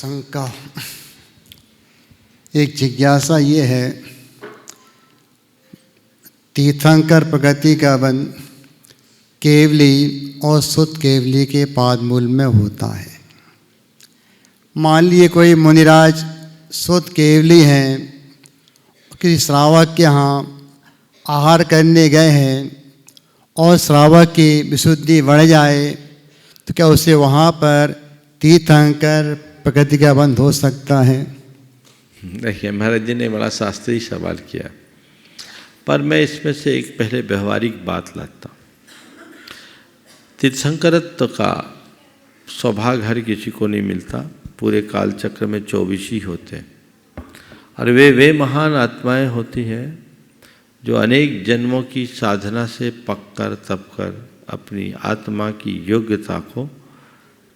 शंका। एक जिज्ञासा ये है, तीर्थंकर प्रगति का बंध केवली और शुद्ध केवली के पादमूल में होता है। मान लिए कोई मुनिराज शुद्ध केवली हैं, किसी श्रावक के यहाँ आहार करने गए हैं और श्रावक की विशुद्धि बढ़ जाए तो क्या उसे वहाँ पर तीर्थंकर प्रकृति का बंध हो सकता है? देखिए, महाराज जी ने बड़ा शास्त्रीय सवाल किया, पर मैं इसमें से एक पहले व्यवहारिक बात लाता हूँ। तीर्थंकरत्व का सौभाग्य हर किसी को नहीं मिलता। पूरे काल चक्र में 24 ही होते हैं और वे महान आत्माएं होती हैं जो अनेक जन्मों की साधना से पककर तपकर अपनी आत्मा की योग्यता को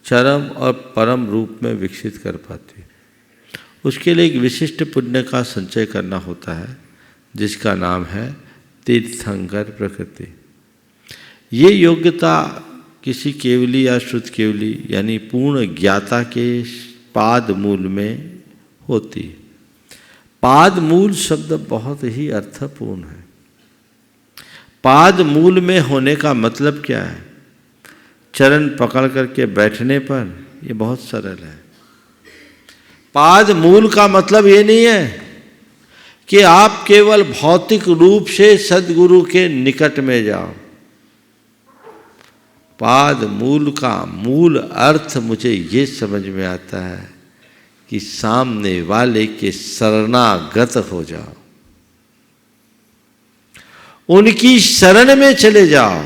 चरम और परम रूप में विकसित कर पाती है। उसके लिए एक विशिष्ट पुण्य का संचय करना होता है जिसका नाम है तीर्थंकर प्रकृति। ये योग्यता किसी केवली या शुद्ध केवली यानी पूर्ण ज्ञाता के पाद मूल में होती है। पाद मूल शब्द बहुत ही अर्थपूर्ण है। पाद मूल में होने का मतलब क्या है? चरण पकड़ करके बैठने पर ये बहुत सरल है। पाद मूल का मतलब ये नहीं है कि आप केवल भौतिक रूप से सद्गुरु के निकट में जाओ। पाद मूल का मूल अर्थ मुझे ये समझ में आता है कि सामने वाले के शरणागत हो जाओ, उनकी शरण में चले जाओ,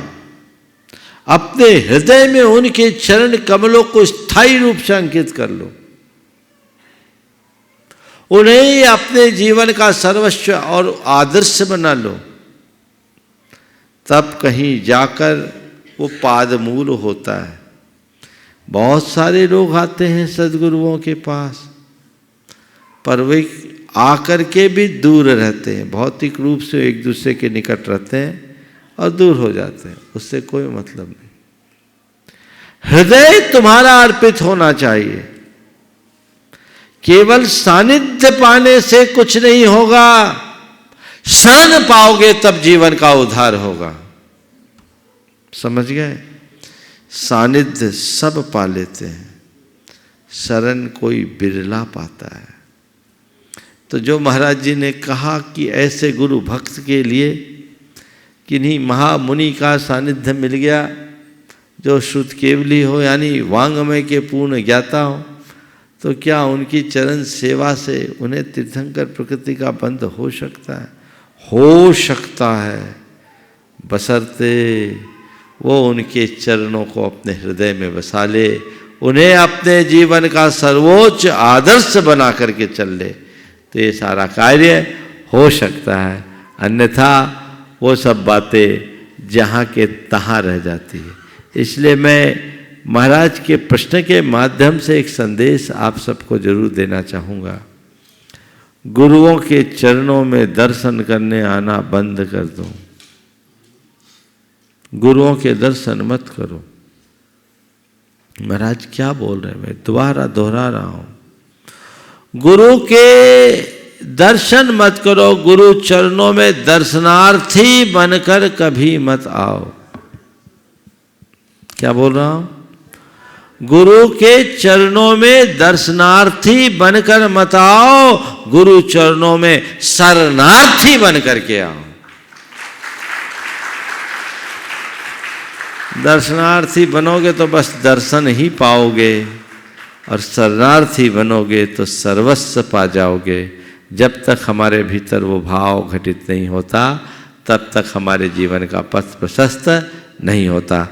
अपने हृदय में उनके चरण कमलों को स्थायी रूप से अंकित कर लो, उन्हें अपने जीवन का सर्वस्व और आदर्श बना लो। तब कहीं जाकर वो पादमूल होता है। बहुत सारे लोग आते हैं सद्गुरुओं के पास, पर वे आकर के भी दूर रहते हैं। भौतिक रूप से एक दूसरे के निकट रहते हैं और दूर हो जाते हैं, उससे कोई मतलब नहीं। हृदय तुम्हारा अर्पित होना चाहिए। केवल सानिध्य पाने से कुछ नहीं होगा, शरण पाओगे तब जीवन का उद्धार होगा। समझ गए? सानिध्य सब पा लेते हैं, शरण कोई बिरला पाता है। तो जो महाराज जी ने कहा कि ऐसे गुरु भक्त के लिए किन्हीं महामुनि का सानिध्य मिल गया जो शुद्ध केवली हो यानी वांगमय के पूर्ण ज्ञाता हो, तो क्या उनकी चरण सेवा से उन्हें तीर्थंकर प्रकृति का बंध हो सकता है? हो सकता है, बशर्ते वो उनके चरणों को अपने हृदय में बसा ले, उन्हें अपने जीवन का सर्वोच्च आदर्श बना करके चल ले, तो ये सारा कार्य हो सकता है। अन्यथा वो सब बातें जहाँ के तहाँ रह जाती है। इसलिए मैं महाराज के प्रश्न के माध्यम से एक संदेश आप सबको जरूर देना चाहूँगा। गुरुओं के चरणों में दर्शन करने आना बंद कर दो। गुरुओं के दर्शन मत करो। महाराज क्या बोल रहे हैं, मैं दोबारा दोहरा रहा हूं। गुरु के दर्शन मत करो, गुरु चरणों में दर्शनार्थी बनकर कभी मत आओ। क्या बोल रहा हूं? गुरु के चरणों में दर्शनार्थी बनकर मत आओ, गुरु चरणों में शरणार्थी बनकर के आओ। दर्शनार्थी बनोगे तो बस दर्शन ही पाओगे और शरणार्थी बनोगे तो सर्वस्व पा जाओगे। जब तक हमारे भीतर वो भाव घटित नहीं होता तब तक हमारे जीवन का पथ प्रशस्त नहीं होता।